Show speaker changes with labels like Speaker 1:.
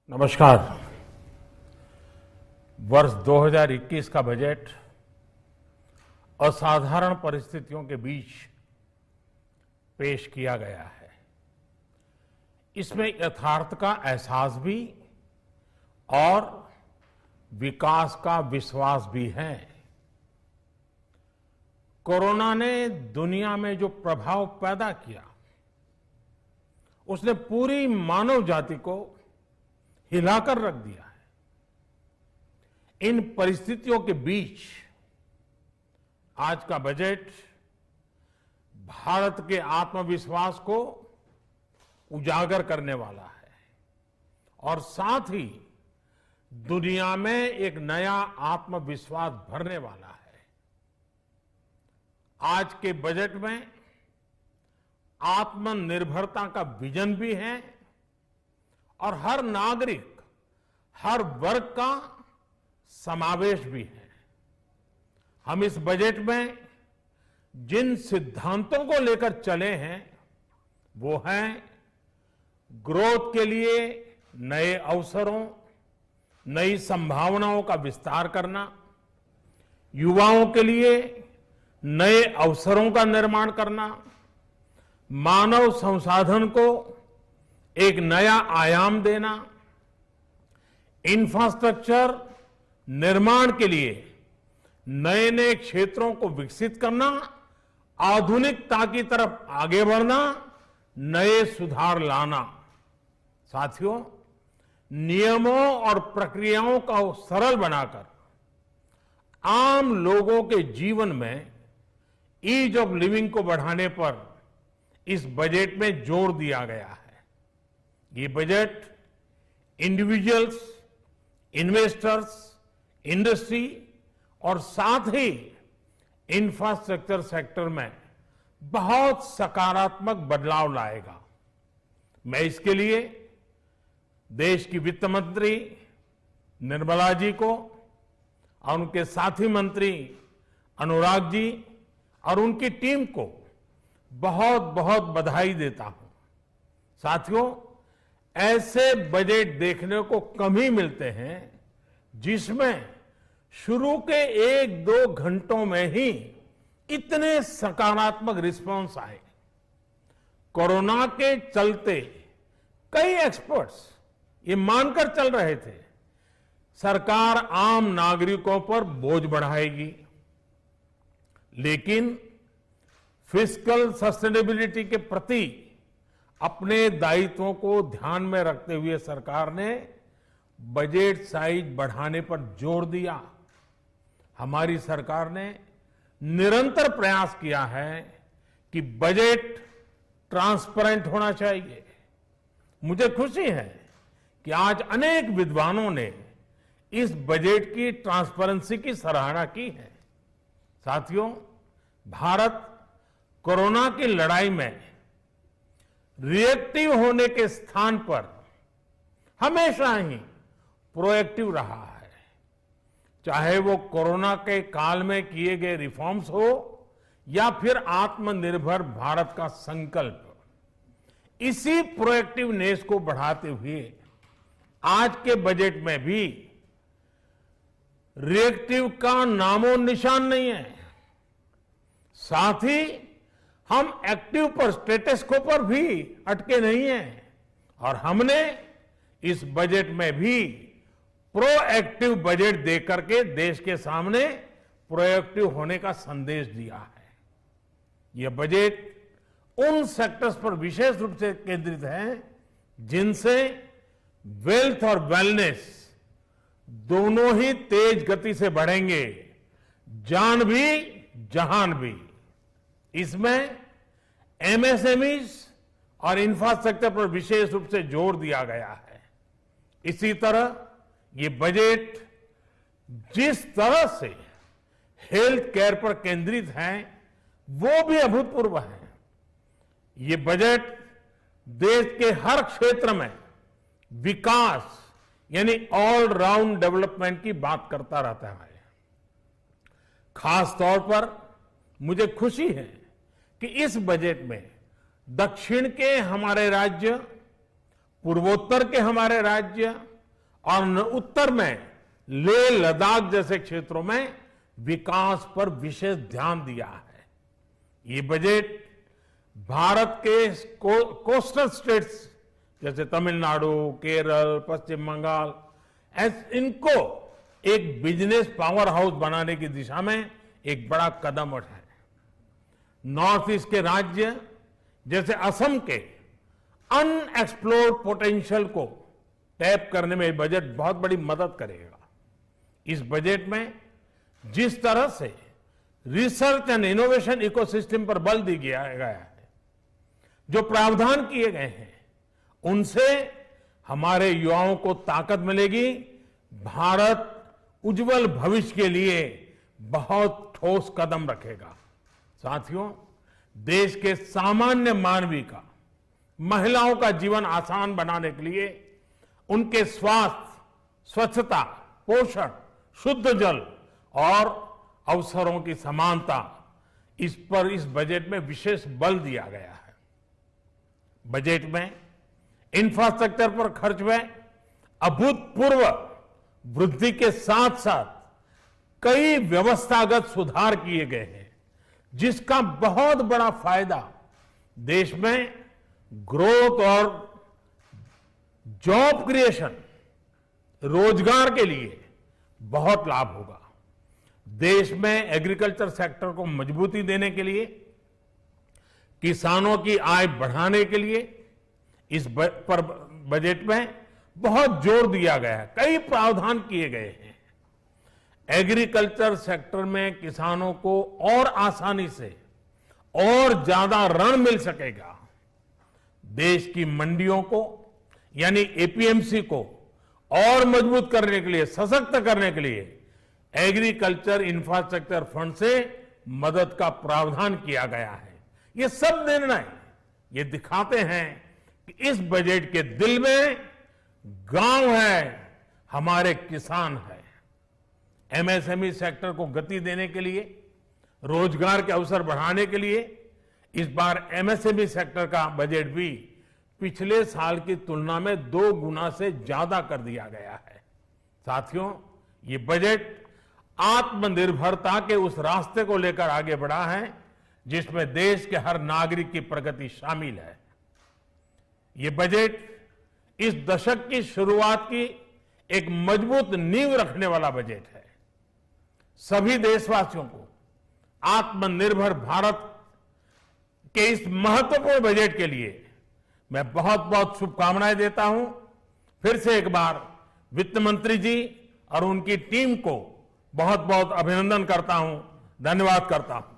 Speaker 1: नमस्कार। वर्ष 2021 का बजट असाधारण परिस्थितियों के बीच पेश किया गया है। इसमें यथार्थ का एहसास भी और विकास का विश्वास भी है। कोरोना ने दुनिया में जो प्रभाव पैदा किया, उसने पूरी मानव जाति को हिलाकर रख दिया है। इन परिस्थितियों के बीच आज का बजट भारत के आत्मविश्वास को उजागर करने वाला है और साथ ही दुनिया में एक नया आत्मविश्वास भरने वाला है। आज के बजट में आत्मनिर्भरता का विजन भी है और हर नागरिक, हर वर्ग का समावेश भी है। हम इस बजट में जिन सिद्धांतों को लेकर चले हैं वो हैं ग्रोथ के लिए नए अवसरों, नई संभावनाओं का विस्तार करना, युवाओं के लिए नए अवसरों का निर्माण करना, मानव संसाधन को एक नया आयाम देना, इंफ्रास्ट्रक्चर निर्माण के लिए नए नए क्षेत्रों को विकसित करना, आधुनिकता की तरफ आगे बढ़ना, नए सुधार लाना। साथियों, नियमों और प्रक्रियाओं को सरल बनाकर आम लोगों के जीवन में ईज ऑफ लिविंग को बढ़ाने पर इस बजट में जोर दिया गया है। ये बजट इंडिविजुअल्स, इन्वेस्टर्स, इंडस्ट्री और साथ ही इंफ्रास्ट्रक्चर सेक्टर में बहुत सकारात्मक बदलाव लाएगा। मैं इसके लिए देश की वित्त मंत्री निर्मला जी को और उनके साथी मंत्री अनुराग जी और उनकी टीम को बहुत बहुत बधाई देता हूं। साथियों, ऐसे बजट देखने को कम ही मिलते हैं जिसमें शुरू के 1-2 घंटों में ही इतने सकारात्मक रिस्पांस आए। कोरोना के चलते कई एक्सपर्ट्स ये मानकर चल रहे थे सरकार आम नागरिकों पर बोझ बढ़ाएगी, लेकिन फिस्कल सस्टेनेबिलिटी के प्रति अपने दायित्वों को ध्यान में रखते हुए सरकार ने बजट साइज बढ़ाने पर जोर दिया। हमारी सरकार ने निरंतर प्रयास किया है कि बजट ट्रांसपेरेंट होना चाहिए। मुझे खुशी है कि आज अनेक विद्वानों ने इस बजट की ट्रांसपेरेंसी की सराहना की है। साथियों, भारत कोरोना की लड़ाई में रिएक्टिव होने के स्थान पर हमेशा ही प्रोएक्टिव रहा है। चाहे वो कोरोना के काल में किए गए रिफॉर्म्स हो या फिर आत्मनिर्भर भारत का संकल्प, इसी प्रोएक्टिवनेस को बढ़ाते हुए आज के बजट में भी रिएक्टिव का नामो निशान नहीं है। साथ ही हम एक्टिव पर, स्टेटस को पर भी अटके नहीं हैं और हमने इस बजट में भी प्रोएक्टिव बजट देकर के देश के सामने प्रोएक्टिव होने का संदेश दिया है। यह बजट उन सेक्टर्स पर विशेष रूप से केंद्रित है जिनसे वेल्थ और वेलनेस दोनों ही तेज गति से बढ़ेंगे, जान भी जहान भी। इसमें एमएसएमईज और इंफ्रास्ट्रक्चर पर विशेष रूप से जोर दिया गया है। इसी तरह ये बजट जिस तरह से हेल्थ केयर पर केंद्रित है वो भी अभूतपूर्व है। ये बजट देश के हर क्षेत्र में विकास यानी ऑल राउंड डेवलपमेंट की बात करता रहता है। खास तौर पर मुझे खुशी है कि इस बजट में दक्षिण के हमारे राज्य, पूर्वोत्तर के हमारे राज्य और उत्तर में लेह लद्दाख जैसे क्षेत्रों में विकास पर विशेष ध्यान दिया है। ये बजट भारत के कोस्टल स्टेट्स जैसे तमिलनाडु, केरल, पश्चिम बंगाल, इनको एक बिजनेस पावर हाउस बनाने की दिशा में एक बड़ा कदम उठाए। नॉर्थ ईस्ट के राज्य जैसे असम के अनएक्सप्लोर्ड पोटेंशियल को टैप करने में बजट बहुत बड़ी मदद करेगा। इस बजट में जिस तरह से रिसर्च एंड इनोवेशन इकोसिस्टम पर बल दिया गया है, जो प्रावधान किए गए हैं, उनसे हमारे युवाओं को ताकत मिलेगी। भारत उज्जवल भविष्य के लिए बहुत ठोस कदम रखेगा। साथियों, देश के सामान्य मानवी का, महिलाओं का जीवन आसान बनाने के लिए उनके स्वास्थ्य, स्वच्छता, पोषण, शुद्ध जल और अवसरों की समानता, इस पर इस बजट में विशेष बल दिया गया है। बजट में इंफ्रास्ट्रक्चर पर खर्च में अभूतपूर्व वृद्धि के साथ साथ कई व्यवस्थागत सुधार किए गए हैं, जिसका बहुत बड़ा फायदा देश में ग्रोथ और जॉब क्रिएशन, रोजगार के लिए बहुत लाभ होगा। देश में एग्रीकल्चर सेक्टर को मजबूती देने के लिए, किसानों की आय बढ़ाने के लिए इस पर बजट में बहुत जोर दिया गया है। कई प्रावधान किए गए हैं। एग्रीकल्चर सेक्टर में किसानों को और आसानी से और ज्यादा ऋण मिल सकेगा। देश की मंडियों को यानी एपीएमसी को और मजबूत करने के लिए, सशक्त करने के लिए एग्रीकल्चर इंफ्रास्ट्रक्चर फंड से मदद का प्रावधान किया गया है। ये सब निर्णय ये दिखाते हैं कि इस बजट के दिल में गांव है, हमारे किसान है। एमएसएमई सेक्टर को गति देने के लिए, रोजगार के अवसर बढ़ाने के लिए इस बार एमएसएमई सेक्टर का बजट भी पिछले साल की तुलना में 2 गुना से ज्यादा कर दिया गया है। साथियों, ये बजट आत्मनिर्भरता के उस रास्ते को लेकर आगे बढ़ा है जिसमें देश के हर नागरिक की प्रगति शामिल है। ये बजट इस दशक की शुरुआत की एक मजबूत नींव रखने वाला बजट है। सभी देशवासियों को आत्मनिर्भर भारत के इस महत्वपूर्ण बजट के लिए मैं बहुत बहुत शुभकामनाएं देता हूं। फिर से एक बार वित्त मंत्री जी और उनकी टीम को बहुत बहुत अभिनंदन करता हूं, धन्यवाद करता हूं।